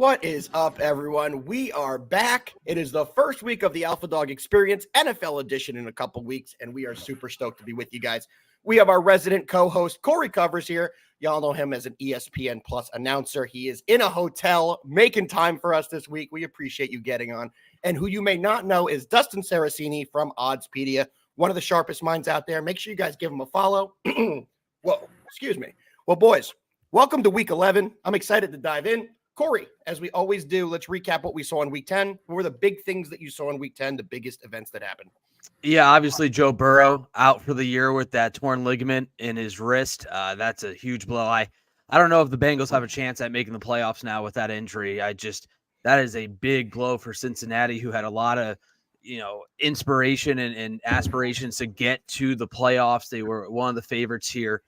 What is up, everyone? We are back. It is the first week of the Alpha Dog Experience, NFL edition in a couple weeks, and we are super stoked to be with you guys. We have our resident co-host, Corey Covers here. Y'all know him as an ESPN Plus announcer. He is in a hotel making time for us this week. We appreciate you getting on. And who you may not know is Dustin Saracini from Oddspedia, one of the sharpest minds out there. Make sure you guys give him a follow. Whoa, excuse me. Well, boys, welcome to Week 11. I'm excited to dive in. Corey, as we always do, let's recap what we saw in Week 10. What were the big things that you saw in Week 10, the biggest events that happened? Yeah, obviously Joe Burrow out for the year with that torn ligament in his wrist. That's a huge blow. I don't know if the Bengals have a chance at making the playoffs now with that injury. That is a big blow for Cincinnati, who had a lot of, inspiration and aspirations to get to the playoffs. They were one of the favorites here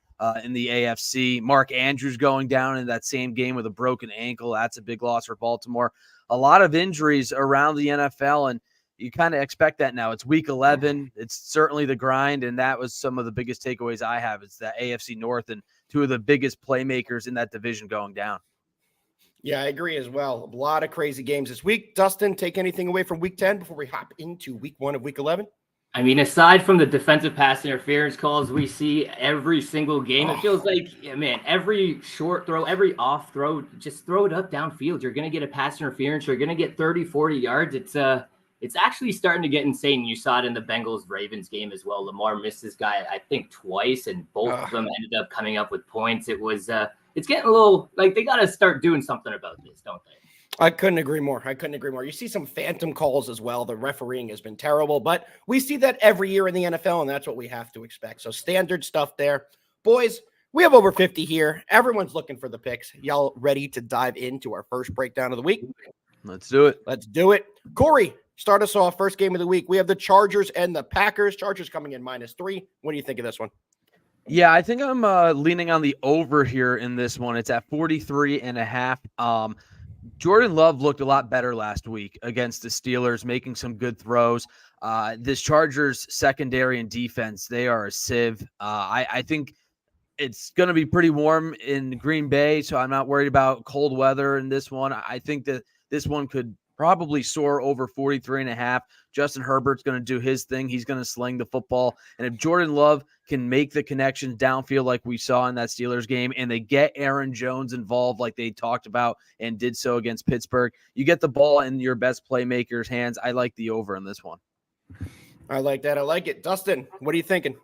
in the AFC. Mark Andrews going down in that same game with a broken ankle. That's a big loss for Baltimore. A lot of injuries around the NFL, and you kind of expect that now. It's Week 11. It's certainly the grind, and that was some of the biggest takeaways I have. It's the AFC North and two of the biggest playmakers in that division going down. Yeah, I agree as well. A lot of crazy games this week. Dustin, take anything away from Week 10 before we hop into Week 1 of Week 11? I mean, aside from the defensive pass interference calls we see every single game, it feels like, man, every short throw, every off throw, just throw it up downfield. You're going to get a pass interference. You're going to get 30, 40 yards. It's actually starting to get insane. You saw it in the Bengals-Ravens game as well. Lamar missed this guy, I think, twice, and both of them ended up coming up with points. It's getting a little like they got to start doing something about this, don't they? I couldn't agree more. You see some phantom calls as well. The refereeing has been terrible, but we see that every year in the NFL, and that's what we have to expect. So standard stuff there. Boys, we have over 50 here. Everyone's looking for the picks. Y'all ready to dive into our first breakdown of the week? Let's do it. Corey, start us off. First game of the week. We have the Chargers and the Packers. Chargers coming in -3. What do you think of this one? Yeah, I think I'm leaning on the over here in this one. It's at 43.5. Jordan Love looked a lot better last week against the Steelers, making some good throws. This Chargers secondary and defense, they are a sieve. I think it's going to be pretty warm in Green Bay, so I'm not worried about cold weather in this one. I think that this one could probably soar over 43.5. Justin Herbert's going to do his thing. He's going to sling the football. And if Jordan Love can make the connections downfield like we saw in that Steelers game, and they get Aaron Jones involved like they talked about and did so against Pittsburgh, you get the ball in your best playmaker's hands. I like the over in this one. I like that. I like it. Dustin, what are you thinking?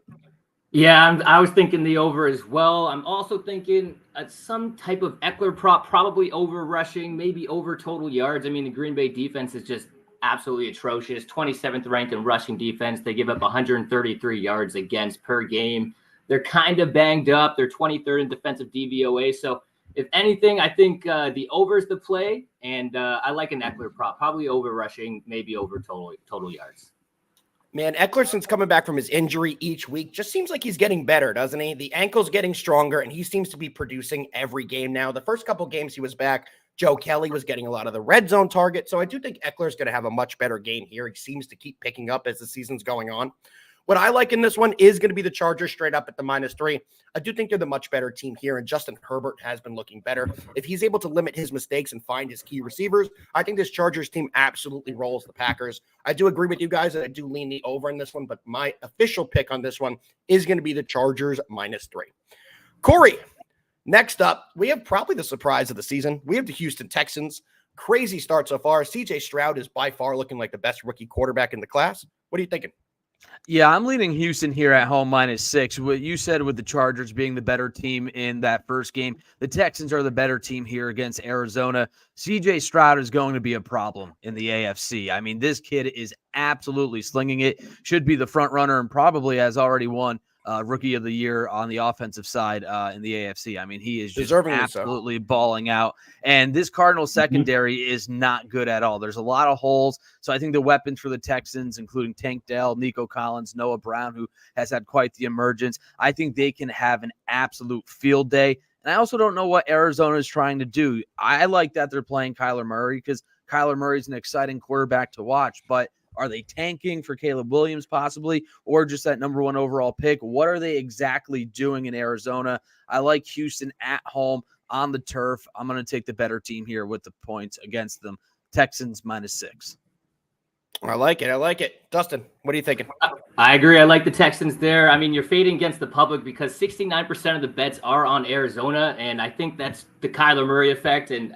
Yeah, I was thinking the over as well. I'm also thinking some type of Eckler prop, probably over rushing, maybe over total yards. I mean, the Green Bay defense is just absolutely atrocious. 27th ranked in rushing defense. They give up 133 yards against per game. They're kind of banged up. They're 23rd in defensive DVOA. So if anything, I think the over is the play, and I like an Eckler prop, probably over rushing, maybe over total yards. Man, Eckler, since coming back from his injury each week, just seems like he's getting better, doesn't he? The ankle's getting stronger, and he seems to be producing every game now. The first couple games he was back, Joe Kelly was getting a lot of the red zone targets, so I do think Eckler's going to have a much better game here. He seems to keep picking up as the season's going on. What I like in this one is going to be the Chargers straight up at the -3. I do think they're the much better team here, and Justin Herbert has been looking better. If he's able to limit his mistakes and find his key receivers, I think this Chargers team absolutely rolls the Packers. I do agree with you guys that I do lean the over in this one, but my official pick on this one is going to be the Chargers -3. Corey, next up, we have probably the surprise of the season. We have the Houston Texans. Crazy start so far. CJ Stroud is by far looking like the best rookie quarterback in the class. What are you thinking? Yeah, I'm leaning Houston here at home -6. What you said with the Chargers being the better team in that first game, the Texans are the better team here against Arizona. CJ Stroud is going to be a problem in the AFC. I mean, this kid is absolutely slinging it, should be the front runner, and probably has already won Rookie of the Year on the offensive side in the AFC. I mean, he is just absolutely balling out. And this Cardinals secondary is not good at all. There's a lot of holes. So I think the weapons for the Texans, including Tank Dell, Nico Collins, Noah Brown, who has had quite the emergence, I think they can have an absolute field day. And I also don't know what Arizona is trying to do. I like that they're playing Kyler Murray because Kyler Murray is an exciting quarterback to watch, but are they tanking for Caleb Williams possibly, or just that #1 overall pick? What are they exactly doing in Arizona? I like Houston at home on the turf. I'm going to take the better team here with the points against them. Texans -6. I like it. I like it. Dustin, what are you thinking? I agree. I like the Texans there. I mean, you're fading against the public because 69% of the bets are on Arizona, and I think that's the Kyler Murray effect. And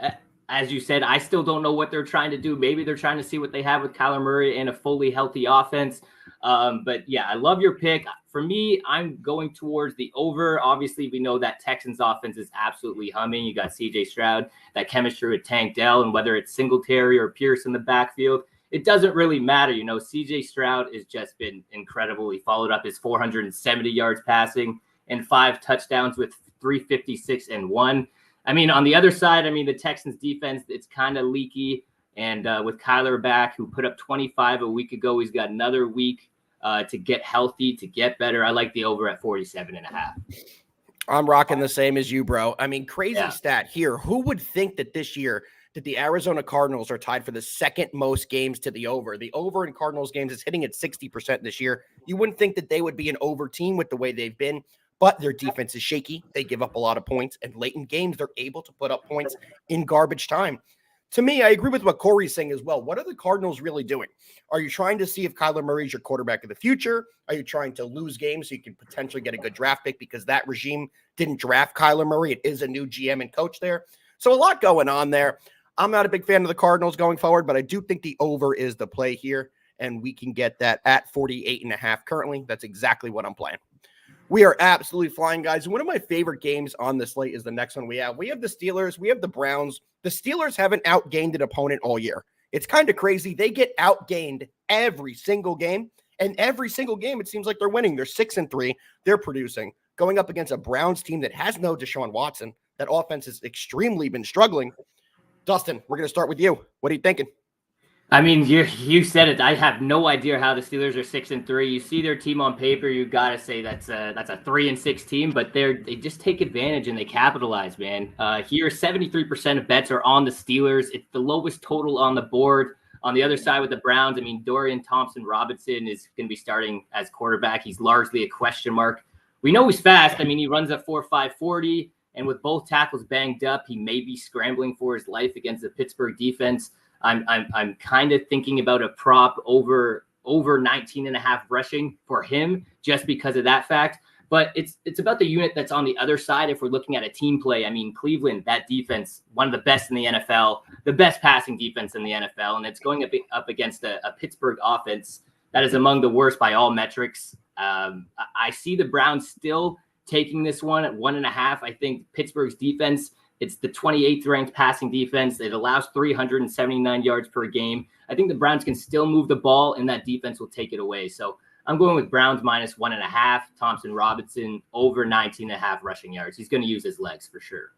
as you said, I still don't know what they're trying to do. Maybe they're trying to see what they have with Kyler Murray and a fully healthy offense. But yeah, I love your pick. For me, I'm going towards the over. Obviously, we know that Texans offense is absolutely humming. You got CJ Stroud, that chemistry with Tank Dell, and whether it's Singletary or Pierce in the backfield, it doesn't really matter. You know, CJ Stroud has just been incredible. He followed up his 470 yards passing and 5 touchdowns with 356 and 1. I mean, on the other side, I mean, the Texans defense, it's kind of leaky. And with Kyler back, who put up 25 a week ago, he's got another week to get healthy, to get better. I like the over at 47.5. I'm rocking the same as you, bro. I mean, crazy stat here. Who would think that this year that the Arizona Cardinals are tied for the second most games to the over? The over in Cardinals games is hitting at 60% this year. You wouldn't think that they would be an over team with the way they've been, but their defense is shaky. They give up a lot of points, and late in games, they're able to put up points in garbage time. To me, I agree with what Corey's saying as well. What are the Cardinals really doing? Are you trying to see if Kyler Murray is your quarterback of the future? Are you trying to lose games so you can potentially get a good draft pick because that regime didn't draft Kyler Murray? It is a new GM and coach there. So a lot going on there. I'm not a big fan of the Cardinals going forward, but I do think the over is the play here, and we can get that at 48.5 currently. That's exactly what I'm playing. We are absolutely flying, guys. One of my favorite games on the slate is the next one we have. We have the Steelers. We have the Browns. The Steelers haven't outgained an opponent all year. It's kind of crazy. They get outgained every single game, and every single game it seems like they're winning. They're 6-3. They're producing. Going up against a Browns team that has no Deshaun Watson. That offense has extremely been struggling. Dustin, we're going to start with you. What are you thinking? I mean, you said it. I have no idea how the Steelers are 6-3. You see their team on paper, you got to say that's a 3-6 team, but they just take advantage and they capitalize, man. Here, 73% of bets are on the Steelers. It's the lowest total on the board. On the other side with the Browns, I mean, Dorian Thompson-Robinson is going to be starting as quarterback. He's largely a question mark. We know he's fast. I mean, he runs a 4.5 40, and with both tackles banged up, he may be scrambling for his life against the Pittsburgh defense. I'm kind of thinking about a prop over 19.5 rushing for him just because of that fact. But it's about the unit that's on the other side. If we're looking at a team play, I mean, Cleveland, that defense, one of the best in the NFL, the best passing defense in the NFL, and it's going up against a Pittsburgh offense that is among the worst by all metrics. I see the Browns still taking this one at 1.5. I think Pittsburgh's defense, it's the 28th ranked passing defense. It allows 379 yards per game. I think the Browns can still move the ball, and that defense will take it away. So I'm going with Browns -1.5. Thompson-Robinson over 19.5 rushing yards. He's going to use his legs for sure.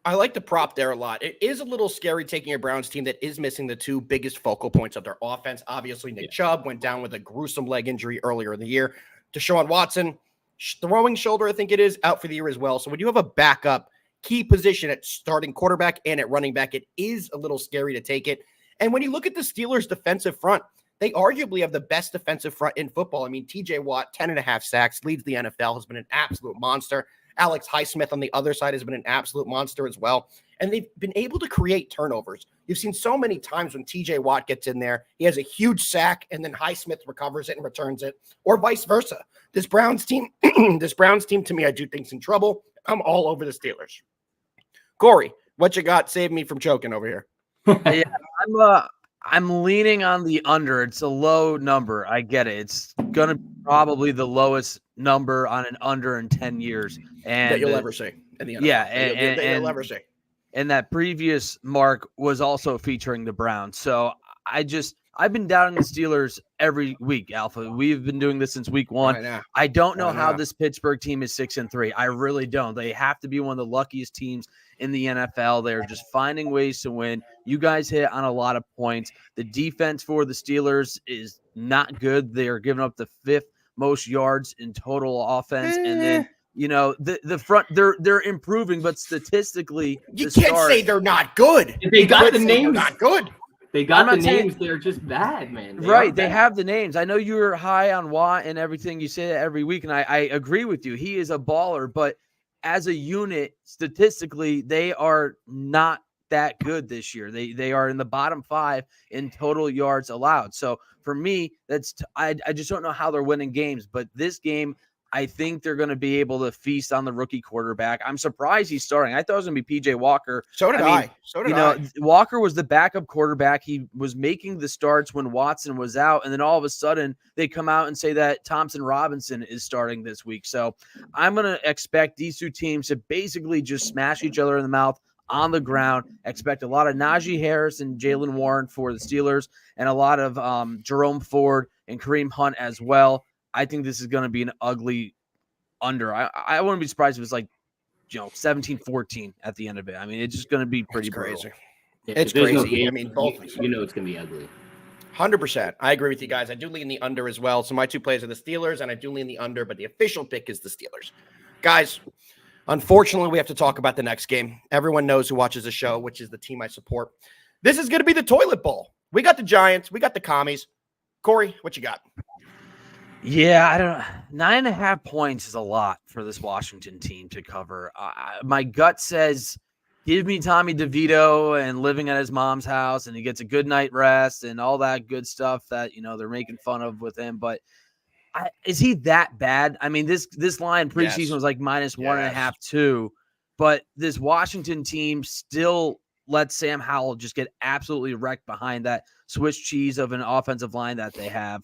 I like the prop there a lot. It is a little scary taking a Browns team that is missing the two biggest focal points of their offense. Obviously, Nick Chubb went down with a gruesome leg injury earlier in the year. Deshaun Watson, throwing shoulder, I think it is, out for the year as well. So when you have a backup key position at starting quarterback and at running back, it is a little scary to take it. And when you look at the Steelers' defensive front, they arguably have the best defensive front in football. I mean, TJ Watt, 10.5 sacks, leads the NFL, has been an absolute monster. Alex Highsmith on the other side has been an absolute monster as well. And they've been able to create turnovers. You've seen so many times when TJ Watt gets in there, he has a huge sack and then Highsmith recovers it and returns it, or vice versa. This Browns team to me, I do think's in trouble. I'm all over the Steelers. Corey, what you got? Save me from choking over here. Yeah, I'm leaning on the under. It's a low number. I get it. It's gonna be probably the lowest number on an under in 10 years, and that you'll ever see in the NFL. Yeah, and you'll ever see. And that previous mark was also featuring the Browns. So I've been doubting the Steelers every week, Alpha. We've been doing this since week 1. I don't know how this Pittsburgh team is 6-3. I really don't. They have to be one of the luckiest teams in the NFL. They're just finding ways to win. You guys hit on a lot of points. The defense for the Steelers is not good. They are giving up the 5th most yards in total offense. And then, you know, the front, they're improving, but statistically, you can't say they're not good. They got the names. Not good. They got the names. They're just bad, man. They have the names. I know you're high on Watt and everything. You say that every week, and I agree with you. He is a baller, but as a unit, statistically, they are not that good this year. They are in the bottom 5 in total yards allowed. So for me, I just don't know how they're winning games. But this game, I think they're going to be able to feast on the rookie quarterback. I'm surprised he's starting. I thought it was going to be PJ Walker. So did I. Walker was the backup quarterback. He was making the starts when Watson was out. And then all of a sudden they come out and say that Thompson Robinson is starting this week. So I'm going to expect these two teams to basically just smash each other in the mouth on the ground. Expect a lot of Najee Harris and Jaylen Warren for the Steelers and a lot of Jerome Ford and Kareem Hunt as well. I think this is going to be an ugly under. I wouldn't be surprised if it's like, 17-14 at the end of it. I mean, it's just going to be pretty crazy. It's crazy. I mean, both. It's going to be ugly. 100%. I agree with you guys. I do lean the under as well. So my two plays are the Steelers, and I do lean the under, but the official pick is the Steelers. Guys, unfortunately, we have to talk about the next game. Everyone knows who watches the show, which is the team I support. This is going to be the toilet bowl. We got the Giants. We got the Commies. Corey, what you got? Yeah, I don't know. 9.5 points is a lot for this Washington team to cover. My gut says give me Tommy DeVito and living at his mom's house, and he gets a good night rest and all that good stuff that, they're making fun of with him. But is he that bad? I mean, this line preseason was like -1.5, 2. But this Washington team still lets Sam Howell just get absolutely wrecked behind that Swiss cheese of an offensive line that they have.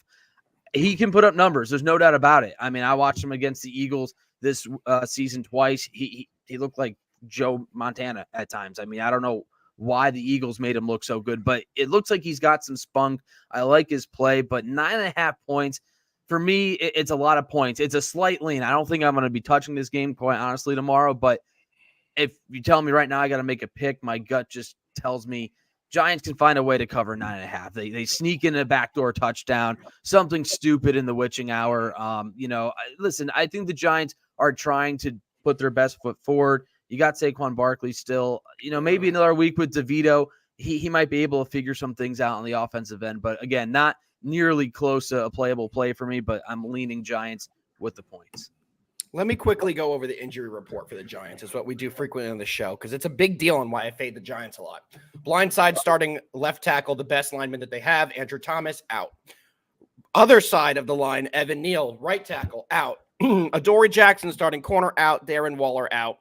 He can put up numbers. There's no doubt about it. I mean, I watched him against the Eagles this season twice. He looked like Joe Montana at times. I mean, I don't know why the Eagles made him look so good, but it looks like he's got some spunk. I like his play, but 9.5 points for me, it's a lot of points. It's a slight lean. I don't think I'm going to be touching this game quite honestly tomorrow, but if you tell me right now I got to make a pick, my gut just tells me Giants can find a way to cover 9.5. They sneak in a backdoor touchdown, something stupid in the witching hour. Listen, I think the Giants are trying to put their best foot forward. You got Saquon Barkley still. Maybe another week with DeVito, he might be able to figure some things out on the offensive end. But again, not nearly close to a playable play for me, but I'm leaning Giants with the points. Let me quickly go over the injury report for the Giants. It's what we do frequently on the show because it's a big deal and why I fade the Giants a lot. Blindside starting left tackle, the best lineman that they have, Andrew Thomas, out. Other side of the line, Evan Neal, right tackle, out. Adoree Jackson starting corner, out. Darren Waller, out.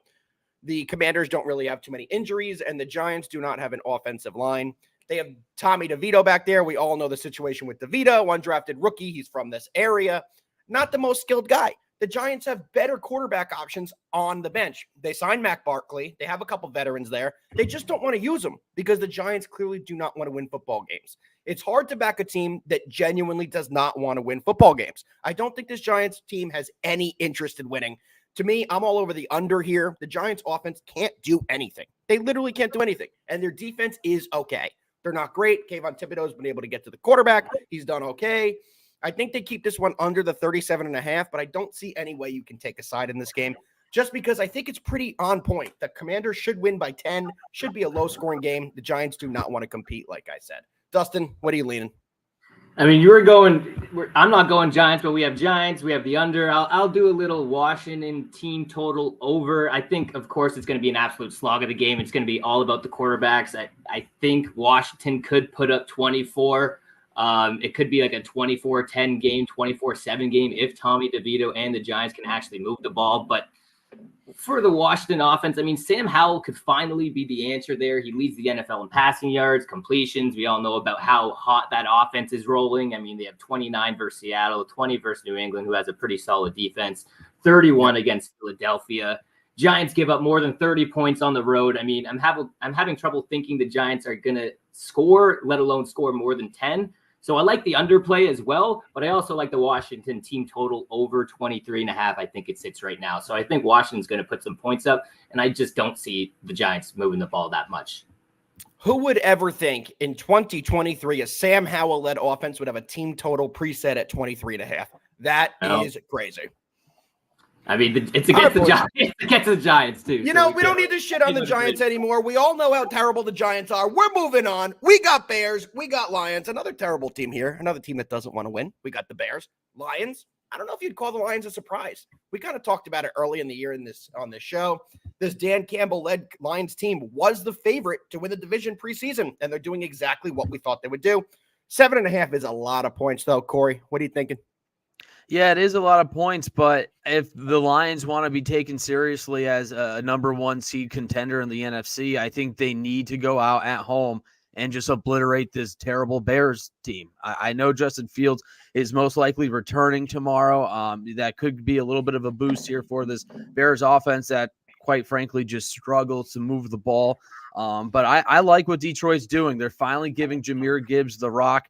The Commanders don't really have too many injuries, and the Giants do not have an offensive line. They have Tommy DeVito back there. We all know the situation with DeVito, undrafted rookie. He's from this area. Not the most skilled guy. The Giants have better quarterback options on the bench. They signed Mac Barkley. They have a couple veterans there. They just don't want to use them because the Giants clearly do not want to win football games. It's hard to back a team that genuinely does not want to win football games. I don't think this Giants team has any interest in winning. To me, I'm all over the under here. The Giants offense can't do anything. They literally can't do anything. And their defense is okay. They're not great. Kayvon Thibodeau's been able to get to the quarterback. He's done okay. I think they keep this one under the 37.5, but I don't see any way you can take a side in this game just because I think it's pretty on point. The Commanders should win by 10, should be a low-scoring game. The Giants do not want to compete, like I said. Dustin, what are you leaning? I mean, I'm not going Giants, but we have Giants. We have the under. I'll do a little Washington team total over. I think, of course, it's going to be an absolute slog of the game. It's going to be all about the quarterbacks. I think Washington could put up 24. It could be like a 24-10 game, 24-7 game if Tommy DeVito and the Giants can actually move the ball. But for the Washington offense, I mean, Sam Howell could finally be the answer there. He leads the NFL in passing yards, completions. We all know about how hot that offense is rolling. I mean, they have 29 versus Seattle, 20 versus New England, who has a pretty solid defense, 31 against Philadelphia. Giants give up more than 30 points on the road. I mean, I'm having trouble thinking the Giants are going to score, let alone score more than 10. So I like the underplay as well, but I also like the Washington team total over 23.5. I think it sits right now. So I think Washington's going to put some points up, and I just don't see the Giants moving the ball that much. Who would ever think in 2023 a Sam Howell-led offense would have a team total preset at 23.5? That is crazy. I mean, it's against the Giants. It's against the Giants, too. We don't need to shit on the Giants anymore. We all know how terrible the Giants are. We're moving on. We got Bears. We got Lions. Another terrible team here. Another team that doesn't want to win. We got the Bears. Lions. I don't know if you'd call the Lions a surprise. We kind of talked about it early in the year on this show. This Dan Campbell-led Lions team was the favorite to win the division preseason, and they're doing exactly what we thought they would do. 7.5 is a lot of points, though. Corey, what are you thinking? Yeah, it is a lot of points, but if the Lions want to be taken seriously as a number one seed contender in the NFC, I think they need to go out at home and just obliterate this terrible Bears team. I know Justin Fields is most likely returning tomorrow. That could be a little bit of a boost here for this Bears offense that, quite frankly, just struggles to move the ball. But I like what Detroit's doing. They're finally giving Jahmyr Gibbs the rock.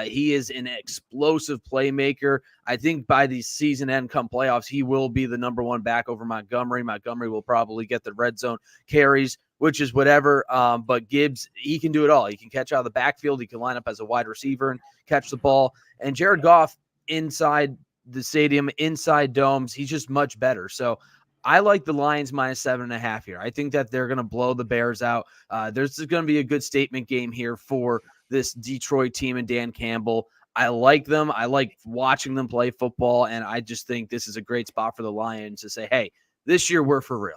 He is an explosive playmaker. I think by the season end come playoffs, he will be the number one back over Montgomery. Montgomery will probably get the red zone carries, which is whatever. But Gibbs, he can do it all. He can catch out of the backfield. He can line up as a wide receiver and catch the ball. And Jared Goff inside the stadium, inside domes, he's just much better. So I like the Lions minus 7.5 here. I think that they're going to blow the Bears out. There's going to be a good statement game here for this Detroit team and Dan Campbell. I like them. I like watching them play football, and I just think this is a great spot for the Lions to say, hey, this year we're for real.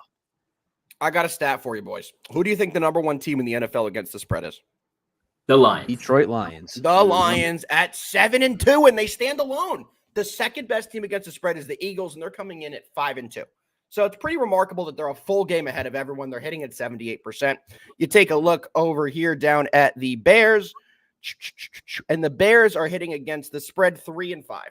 I got a stat for you, boys. Who do you think the number one team in the NFL against the spread is? The Lions. Detroit Lions. The Lions at 7-2, and they stand alone. The second best team against the spread is the Eagles, and they're coming in at 5-2. So it's pretty remarkable that they're a full game ahead of everyone. They're hitting at 78%. You take a look over here down at the Bears, and the Bears are hitting against the spread 3-5.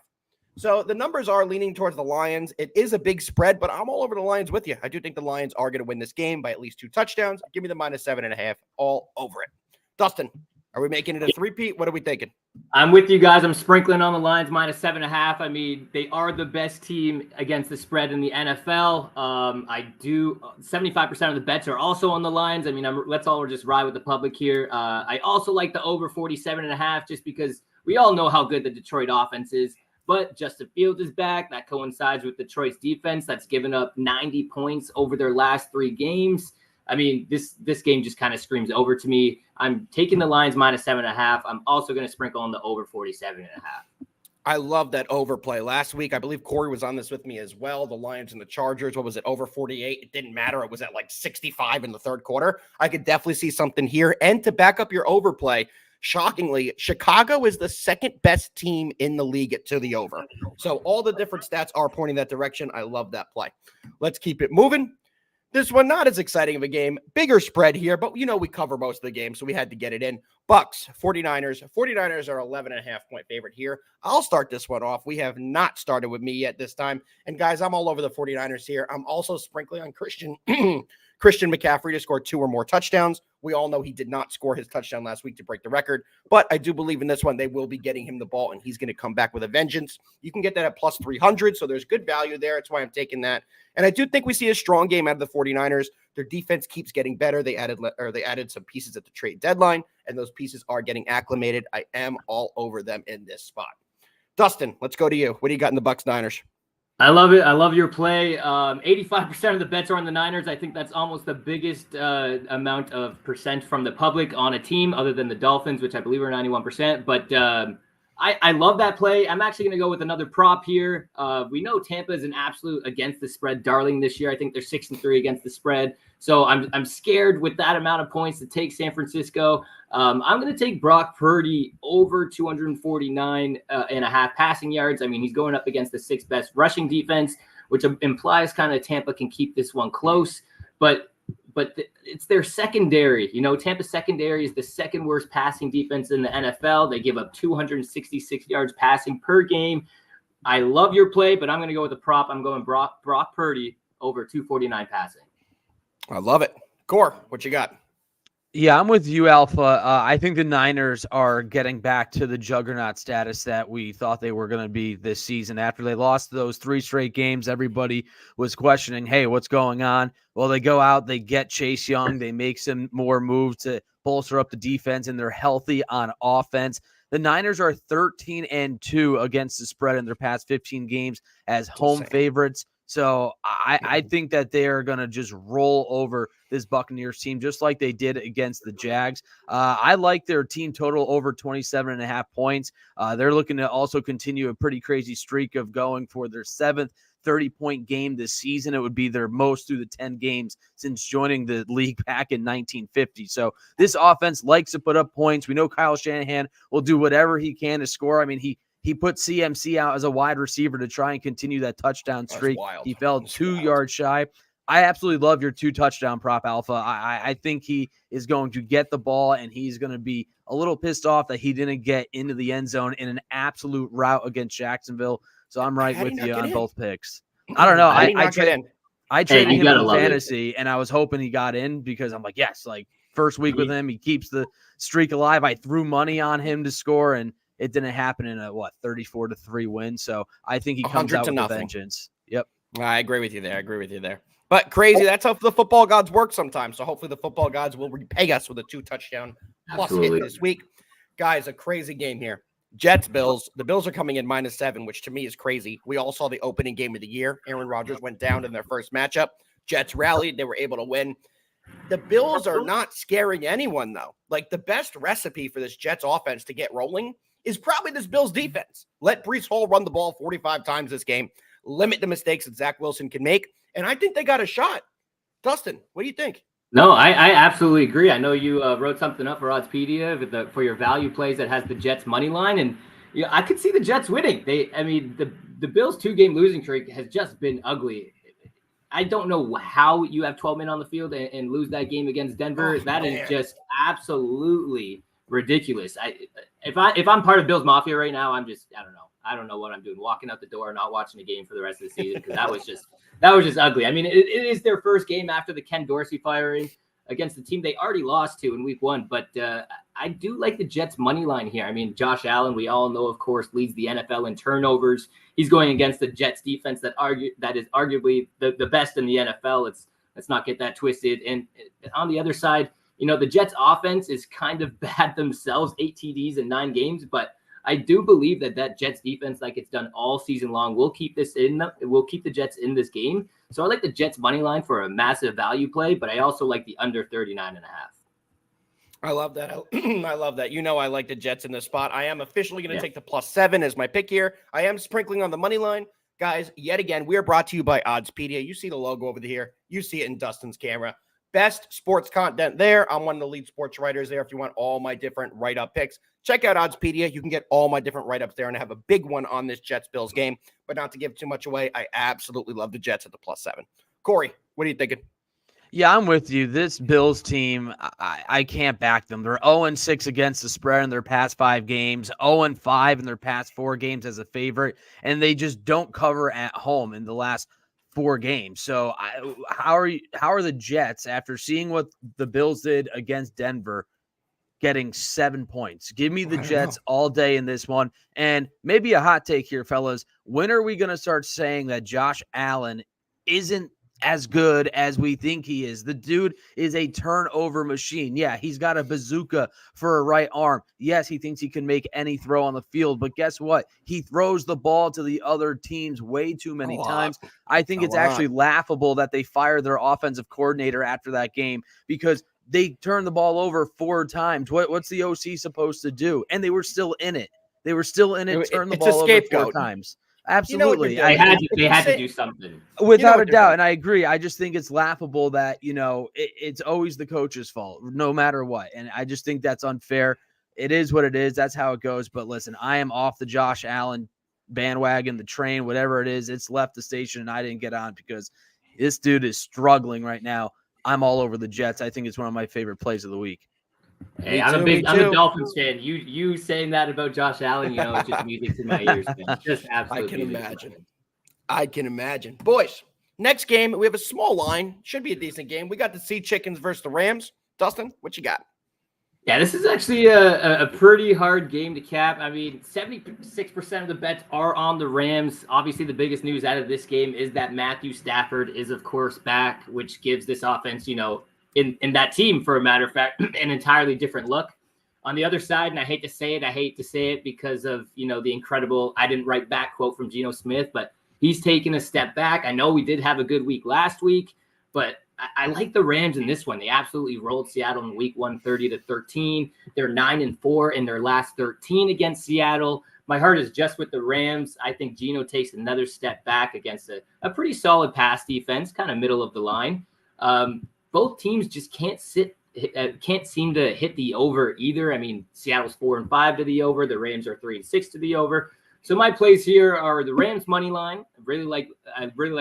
So the numbers are leaning towards the Lions. It is a big spread, but I'm all over the Lions with you. I do think the Lions are going to win this game by at least 2 touchdowns. Give me the minus 7.5 all over it. Dustin, are we making it a three-peat? What are we thinking? I'm with you guys. I'm sprinkling on the Lions minus 7.5. I mean, they are the best team against the spread in the NFL. 75% of the bets are also on the Lions. I mean, let's all just ride with the public here. I also like the over 47.5 just because we all know how good the Detroit offense is. But Justin Fields is back. That coincides with Detroit's defense that's given up 90 points over their last 3 games. I mean, this game just kind of screams over to me. I'm taking the Lions minus 7.5. I'm also going to sprinkle on the over 47.5. I love that overplay. Last week, I believe Corey was on this with me as well. The Lions and the Chargers. What was it? Over 48. It didn't matter. It was at like 65 in the third quarter. I could definitely see something here. And to back up your overplay, shockingly, Chicago is the second best team in the league to the over. So all the different stats are pointing that direction. I love that play. Let's keep it moving. This one, not as exciting of a game. Bigger spread here, but we cover most of the game, so we had to get it in. Bucks, 49ers. 49ers are 11.5-point favorite here. I'll start this one off. We have not started with me yet this time. And guys, I'm all over the 49ers here. I'm also sprinkling on Christian McCaffrey to score 2 or more touchdowns. We all know he did not score his touchdown last week to break the record, but I do believe in this one, they will be getting him the ball and he's going to come back with a vengeance. You can get that at plus 300. So there's good value there. That's why I'm taking that. And I do think we see a strong game out of the 49ers. Their defense keeps getting better. They added some pieces at the trade deadline, and those pieces are getting acclimated. I am all over them in this spot. Dustin, let's go to you. What do you got in the Bucks Niners? I love it. I love your play. 85% of the bets are on the Niners. I think that's almost the biggest amount of percent from the public on a team other than the Dolphins, which I believe are 91%. But I love that play. I'm actually going to go with another prop here. We know Tampa is an absolute against the spread darling this year. I think they're 6-3 against the spread. So I'm scared with that amount of points to take San Francisco. I'm going to take Brock Purdy over 249.5 passing yards. I mean, he's going up against the 6th best rushing defense, which implies kind of Tampa can keep this one close. But it's their secondary. Tampa's secondary is the 2nd worst passing defense in the NFL. They give up 266 yards passing per game. I love your play, but I'm going to go with the prop. I'm going Brock Purdy over 249 passing. I love it. Gore, what you got? Yeah, I'm with you, Alpha. I think the Niners are getting back to the juggernaut status that we thought they were going to be this season. After they lost those 3 straight games, everybody was questioning, hey, what's going on? Well, they go out, they get Chase Young, they make some more moves to bolster up the defense, and they're healthy on offense. The Niners are 13-2 against the spread in their past 15 games as home favorites. So I think that they are going to just roll over this Buccaneers team just like they did against the Jags. I like their team total over 27.5 points. They're looking to also continue a pretty crazy streak of going for their 7th 30-point game this season. It would be their most through the 10 games since joining the league back in 1950. So this offense likes to put up points. We know Kyle Shanahan will do whatever he can to score. I mean, he put CMC out as a wide receiver to try and continue that touchdown streak. He fell 2 yards shy. I absolutely love your 2 touchdown prop, Alpha. I think he is going to get the ball, and he's going to be a little pissed off that he didn't get into the end zone in an absolute rout against Jacksonville. So I'm right with you on both picks. I don't know. I traded him in fantasy, and I was hoping he got in because I'm like, yes, like first week with him, he keeps the streak alive. I threw money on him to score, and it didn't happen in a 34-3 win. So I think he comes out with a vengeance. Yep. I agree with you there. But crazy. That's how the football gods work sometimes. So hopefully the football gods will repay us with a 2 touchdown plus hit this week. Guys, a crazy game here. Jets, Bills. The Bills are coming in -7, which to me is crazy. We all saw the opening game of the year. Aaron Rodgers went down in their first matchup. Jets rallied. They were able to win. The Bills are not scaring anyone, though. Like, the best recipe for this Jets offense to get rolling is probably this Bills defense. Let Breece Hall run the ball 45 times this game. Limit the mistakes that Zach Wilson can make. And I think they got a shot. Dustin, what do you think? No, I absolutely agree. I know you wrote something up for Oddspedia for your value plays that has the Jets money line, and I could see the Jets winning. The Bills' 2-game losing streak has just been ugly. I don't know how you have 12 men on the field and lose that game against Denver. That is just absolutely ridiculous. If I'm part of Bills Mafia right now, I don't know. I don't know what I'm doing. Walking out the door, not watching the game for the rest of the season because that was just ugly. I mean, it is their first game after the Ken Dorsey firing against the team they already lost to in week 1. But I do like the Jets money line here. I mean, Josh Allen, we all know, of course, leads the NFL in turnovers. He's going against the Jets defense that is arguably the best in the NFL. Let's not get that twisted. And on the other side, the Jets offense is kind of bad themselves, 8 TDs in 9 games, but I do believe that Jets defense, like it's done all season long, will keep the Jets in this game. So I like the Jets money line for a massive value play, but I also like the under 39.5. I love that. I love that. I like the Jets in this spot. I am officially going to take the +7 as my pick here. I am sprinkling on the money line. Guys, yet again, we are brought to you by Oddspedia. You see the logo over here. You see it in Dustin's camera. Best sports content there. I'm one of the lead sports writers there. If you want all my different write-up picks, check out Oddspedia. You can get all my different write-ups there, and I have a big one on this Jets-Bills game. But not to give too much away, I absolutely love the Jets at the +7. Corey, what are you thinking? Yeah, I'm with you. This Bills team, I can't back them. They're 0-6 against the spread in their past 5 games, 0-5 in their past 4 games as a favorite, and they just don't cover at home in the last 4 games. So how are the Jets, after seeing what the Bills did against Denver, getting 7 points? Give me the Jets all day in this one. And maybe a hot take here, fellas. When are we going to start saying that Josh Allen isn't as good as we think he is? The dude is a turnover machine. Yeah, he's got a bazooka for a right arm. Yes, he thinks he can make any throw on the field, but guess what? He throws the ball to the other teams way too many times. I think it's actually laughable that they fired their offensive coordinator after that game because they turned the ball over 4 times. What's the OC supposed to do? And they were still in it. Turned the ball over 4 times. Absolutely. They had to do something. Without a doubt. And I agree. I just think it's laughable that, it's always the coach's fault, no matter what. And I just think that's unfair. It is what it is. That's how it goes. But listen, I am off the Josh Allen bandwagon, the train, whatever it is. It's left the station and I didn't get on because this dude is struggling right now. I'm all over the Jets. I think it's one of my favorite plays of the week. Hey, I'm a Dolphins fan. You saying that about Josh Allen, it's just music to my ears, man. Just absolutely. I can imagine. Boys, next game, we have a small line. Should be a decent game. We got the Sea Chickens versus the Rams. Dustin, what you got? Yeah, this is actually a pretty hard game to cap. I mean, 76% of the bets are on the Rams. Obviously, the biggest news out of this game is that Matthew Stafford is, of course, back, which gives this offense, in that team, for a matter of fact, an entirely different look. On the other side, and I hate to say it because of, the incredible I didn't write back quote from Geno Smith, but he's taken a step back. I know we did have a good week last week, but I like the Rams in this one. They absolutely rolled Seattle in week 1, 30-13. They're 9-4 in their last 13 against Seattle. My heart is just with the Rams. I think Geno takes another step back against a pretty solid pass defense, kind of middle of the line. Both teams just can't seem to hit the over either. I mean, Seattle's 4-5 to the over. The Rams are 3-6 to the over. So my plays here are the Rams money line. I really like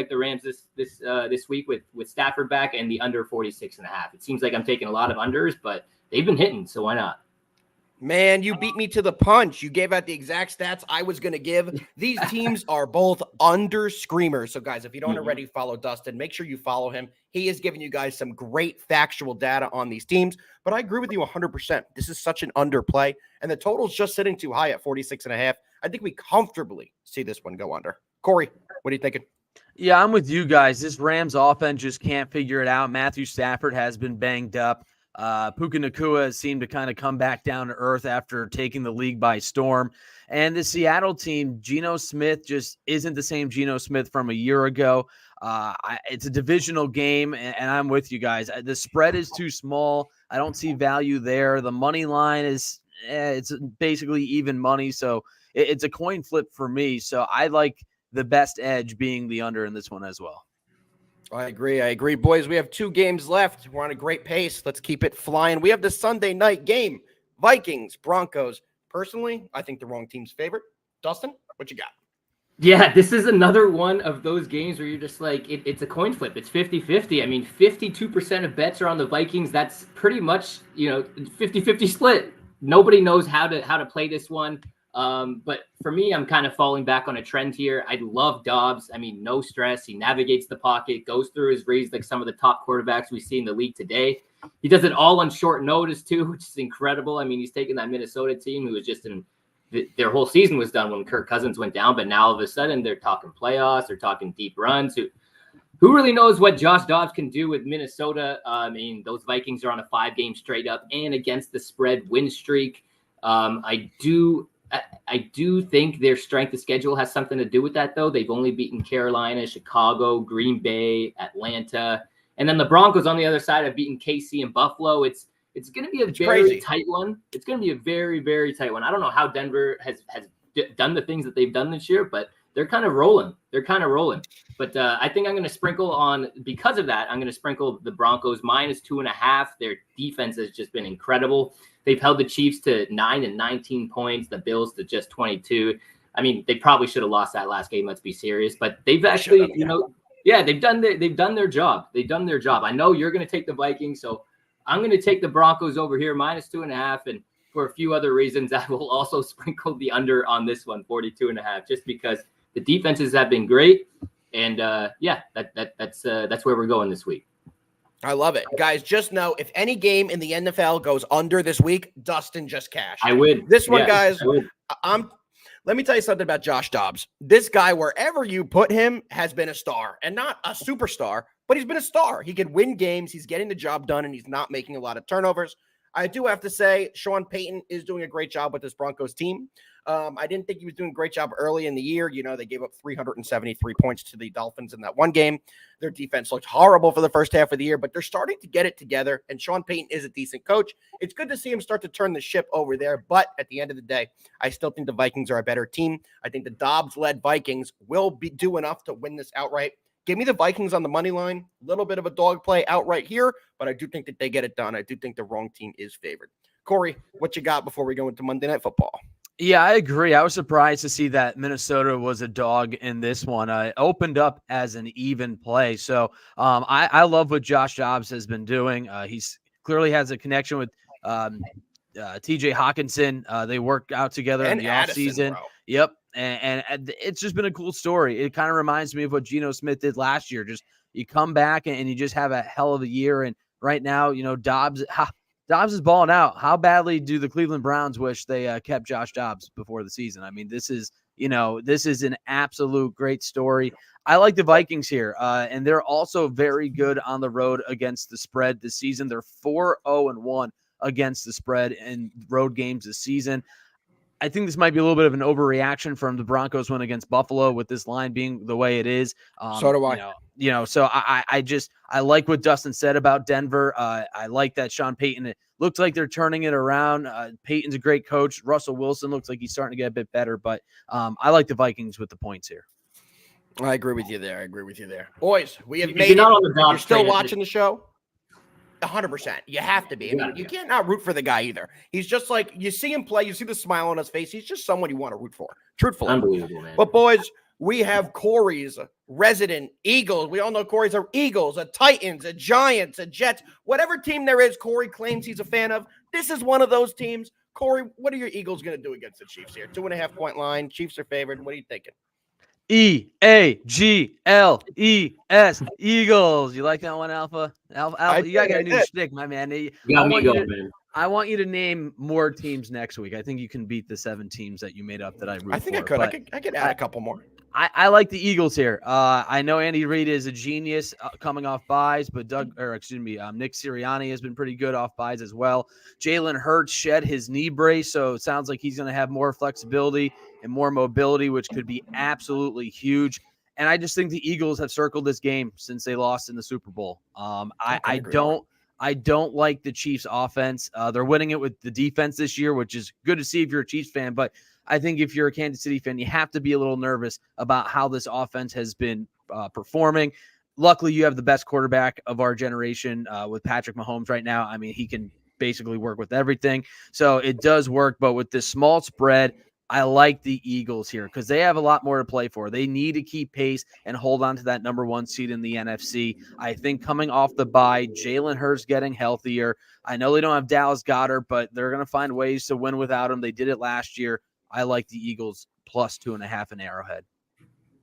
the Rams this week with Stafford back, and the under 46.5. It seems like I'm taking a lot of unders, but they've been hitting, so why not? Man, you beat me to the punch. You gave out the exact stats I was going to give. These teams are both under screamers. So, guys, if you don't already follow Dustin, make sure you follow him. He is giving you guys some great factual data on these teams. But I agree with you 100%. This is such an underplay, and the total's just sitting too high at 46.5. I think we comfortably see this one go under. Corey, what are you thinking? Yeah, I'm with you guys. This Rams offense just can't figure it out. Matthew Stafford has been banged up. Puka Nacua has seemed to kind of come back down to earth after taking the league by storm. And the Seattle team, Geno Smith just isn't the same Geno Smith from a year ago. It's a divisional game, and I'm with you guys. The spread is too small. I don't see value there. The money line is it's basically even money, so it's a coin flip for me. So I like the best edge being the under in this one as well. I agree. Boys, we have 2 games left. We're on a great pace. Let's keep it flying. We have the Sunday night game, Vikings, Broncos. Personally, I think the wrong team's favorite. Dustin, what you got? Yeah, this is another one of those games where you're just like, it's a coin flip. It's 50-50. I mean, 52% of bets are on the Vikings. That's pretty much, 50-50 split. Nobody knows how to play this one. But for me, I'm kind of falling back on a trend here. I love Dobbs. I mean, no stress. He navigates the pocket, goes through his reads like some of the top quarterbacks we see in the league today. He does it all on short notice too, which is incredible. I mean, he's taking that Minnesota team who was just their whole season was done when Kirk Cousins went down, but now all of a sudden they're talking playoffs, they're talking deep runs. Who really knows what Josh Dobbs can do with Minnesota? I mean, those Vikings are on a 5-game straight up and against the spread win streak. I do think their strength of schedule has something to do with that, though. They've only beaten Carolina, Chicago, Green Bay, Atlanta, and then the Broncos on the other side have beaten KC and Buffalo. It's going to be a very tight one. It's going to be a very, very tight one. I don't know how Denver has done the things that they've done this year, but they're kind of rolling. But I think I'm going to sprinkle because of that, I'm going to sprinkle the Broncos -2.5. Their defense has just been incredible. They've held the Chiefs to 9 and 19 points, the Bills to just 22. I mean, they probably should have lost that last game. Let's be serious. But they've actually, they've done their job. They've done their job. I know you're going to take the Vikings, so I'm going to take the Broncos over here -2.5. And for a few other reasons, I will also sprinkle the under on this one, 42.5, just because the defenses have been great. And that's where we're going this week. I love it. Guys, just know if any game in the NFL goes under this week, Dustin just cashed. I win. This one, guys, let me tell you something about Josh Dobbs. This guy, wherever you put him, has been a star. And not a superstar, but he's been a star. He can win games. He's getting the job done, and he's not making a lot of turnovers. I do have to say, Sean Payton is doing a great job with this Broncos team. I didn't think he was doing a great job early in the year. They gave up 373 points to the Dolphins in that one game. Their defense looked horrible for the first half of the year, but they're starting to get it together, and Sean Payton is a decent coach. It's good to see him start to turn the ship over there, but at the end of the day, I still think the Vikings are a better team. I think the Dobbs-led Vikings will do enough to win this outright. Give me the Vikings on the money line. A little bit of a dog play outright here, but I do think that they get it done. I do think the wrong team is favored. Corey, what you got before we go into Monday Night Football? Yeah, I agree. I was surprised to see that Minnesota was a dog in this one. It opened up as an even play. So I love what Josh Dobbs has been doing. He's clearly has a connection with TJ Hawkinson. They work out together in the offseason. Yep. And it's just been a cool story. It kind of reminds me of what Geno Smith did last year. Just you come back and you just have a hell of a year. And right now, Dobbs is balling out. How badly do the Cleveland Browns wish they kept Josh Dobbs before the season? I mean, this is an absolute great story. I like the Vikings here, and they're also very good on the road against the spread this season. They're 4-0-1 against the spread in road games this season. I think this might be a little bit of an overreaction from the Broncos win against Buffalo with this line being the way it is. So do I. So I like what Dustin said about Denver. I like that Sean Payton, it looks like they're turning it around. Payton's a great coach. Russell Wilson looks like he's starting to get a bit better, but I like the Vikings with the points here. I agree with you there. Boys, we have If made you're not it. on the dog You're still train, watching the show? 100%. You have to be. I mean, you can't not root for the guy either. He's just like, you see him play, you see the smile on his face. He's just someone you want to root for. Truthfully. Unbelievable, man. But boys, we have Corey's resident Eagles. We all know Corey's are Eagles, a Titans, a Giants, a Jets, whatever team there is Corey claims he's a fan of. This is one of those teams. Corey, what are your Eagles going to do against the Chiefs here? 2.5-point line. Chiefs are favored. What are you thinking? EAGLES, Eagles. You like that one, Alpha? Alpha, you got a new shtick, my man. You got me going, man. I want you to name more teams next week. I think you can beat the 7 teams that you made up that I root for. I think I could. I could add a couple more. I like the Eagles here. I know Andy Reid is a genius coming off buys, but Nick Sirianni has been pretty good off buys as well. Jalen Hurts shed his knee brace, so it sounds like he's going to have more flexibility and more mobility, which could be absolutely huge. And I just think the Eagles have circled this game since they lost in the Super Bowl. I don't like the Chiefs offense. They're winning it with the defense this year, which is good to see if you're a Chiefs fan. But I think if you're a Kansas City fan, you have to be a little nervous about how this offense has been performing. Luckily, you have the best quarterback of our generation with Patrick Mahomes right now. I mean, he can basically work with everything. So it does work. But with this small spread, I like the Eagles here because they have a lot more to play for. They need to keep pace and hold on to that number 1 seed in the NFC. I think coming off the bye, Jalen Hurts getting healthier. I know they don't have Dallas Goedert, but they're going to find ways to win without him. They did it last year. I like the Eagles plus 2.5 in Arrowhead.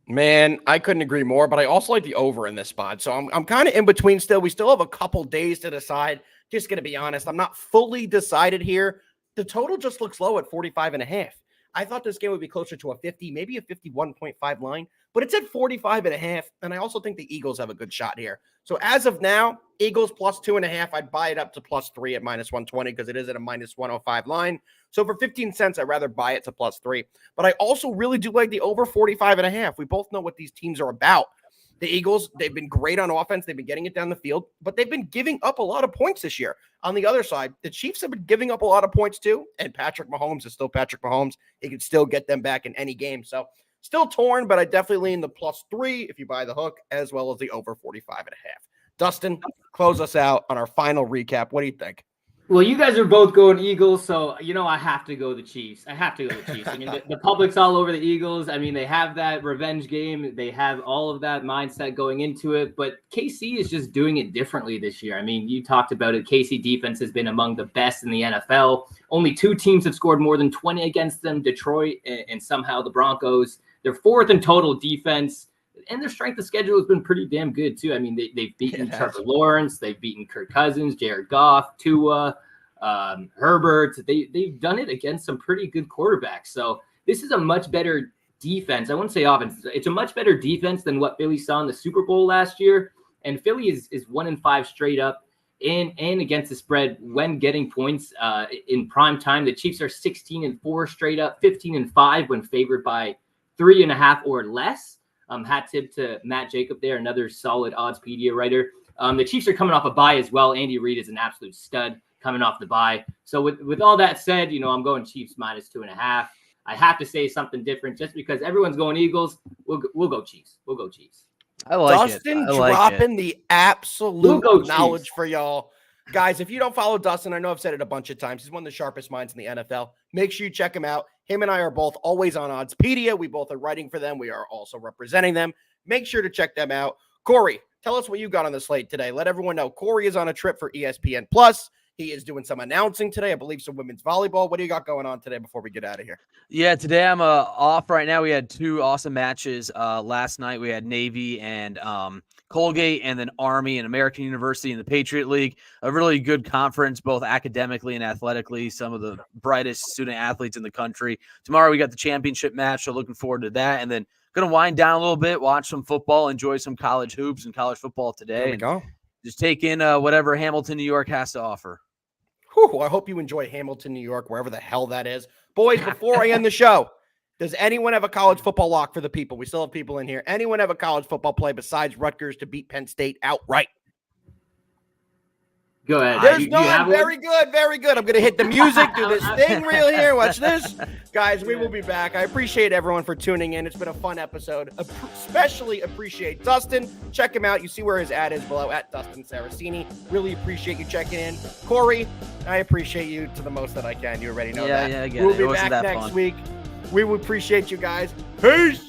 Man, I couldn't agree more, but I also like the over in this spot. So I'm kind of in between still. We still have a couple days to decide. Just going to be honest, I'm not fully decided here. The total just looks low at 45.5. I thought this game would be closer to a 50, maybe a 51.5 line, but it's at 45.5. And I also think the Eagles have a good shot here. So as of now, Eagles plus 2.5, I'd buy it up to plus 3 at minus 120 because it is at a minus 105 line. So for 15 cents, I'd rather buy it to plus 3. But I also really do like the over 45.5. We both know what these teams are about. The Eagles, they've been great on offense. They've been getting it down the field, but they've been giving up a lot of points this year. On the other side, the Chiefs have been giving up a lot of points too, and Patrick Mahomes is still Patrick Mahomes. He can still get them back in any game. So still torn, but I definitely lean the plus 3 if you buy the hook, as well as the over 45.5. Dustin, close us out on our final recap. What do you think? Well, you guys are both going Eagles, so, I have to go the Chiefs. I mean, the public's all over the Eagles. I mean, they have that revenge game. They have all of that mindset going into it, but KC is just doing it differently this year. I mean, you talked about it. KC defense has been among the best in the NFL. Only 2 teams have scored more than 20 against them, Detroit and somehow the Broncos. They're 4th in total defense. And their strength of schedule has been pretty damn good, too. I mean, they've beaten Trevor Lawrence. They've beaten Kirk Cousins, Jared Goff, Tua, Herbert. They've done it against some pretty good quarterbacks. So this is a much better defense. I wouldn't say offense. It's a much better defense than what Philly saw in the Super Bowl last year. And Philly is 1-5 straight up and against the spread when getting points in prime time. The Chiefs are 16-4 straight up, 15-5 when favored by 3.5 or less. Hat tip to Matt Jacob there, another solid Oddspedia writer. The Chiefs are coming off a bye as well. Andy Reid is an absolute stud coming off the bye. So with all that said, I'm going Chiefs minus 2.5. I have to say something different just because everyone's going Eagles. We'll go Chiefs. We'll go Chiefs. I like Dustin it. dropping the absolute We'll knowledge Chiefs. for y'all. Guys, if you don't follow Dustin, I know I've said it a bunch of times. He's one of the sharpest minds in the NFL. Make sure you check him out. Him and I are both always on Oddspedia. We both are writing for them. We are also representing them. Make sure to check them out. Corey, tell us what you got on the slate today. Let everyone know. Corey is on a trip for ESPN+. He is doing some announcing today. I believe some women's volleyball. What do you got going on today before we get out of here? Yeah, today I'm off right now. We had 2 awesome matches. Last night we had Navy and Colgate, and then Army and American University in the Patriot League. A really good conference, both academically and athletically. Some of the brightest student athletes in the country. Tomorrow we got the championship match, so looking forward to that. And then going to wind down a little bit, watch some football, enjoy some college hoops and college football today. There we go. Just take in whatever Hamilton, New York has to offer. Whew, I hope you enjoy Hamilton, New York, wherever the hell that is. Boys, before I end the show, does anyone have a college football lock for the people? We still have people in here. Anyone have a college football play besides Rutgers to beat Penn State outright? Go ahead. There's Do you none. have one? Very good. Very good. I'm going to hit the music, do this thing real here. Watch this. Guys, we will be back. I appreciate everyone for tuning in. It's been a fun episode. Especially appreciate Dustin. Check him out. You see where his ad is below, at Dustin Saracini. Really appreciate you checking in. Corey, I appreciate you to the most that I can. You already know that. Yeah, I get We'll it. be It wasn't back that next fun. week. We will appreciate you guys. Peace.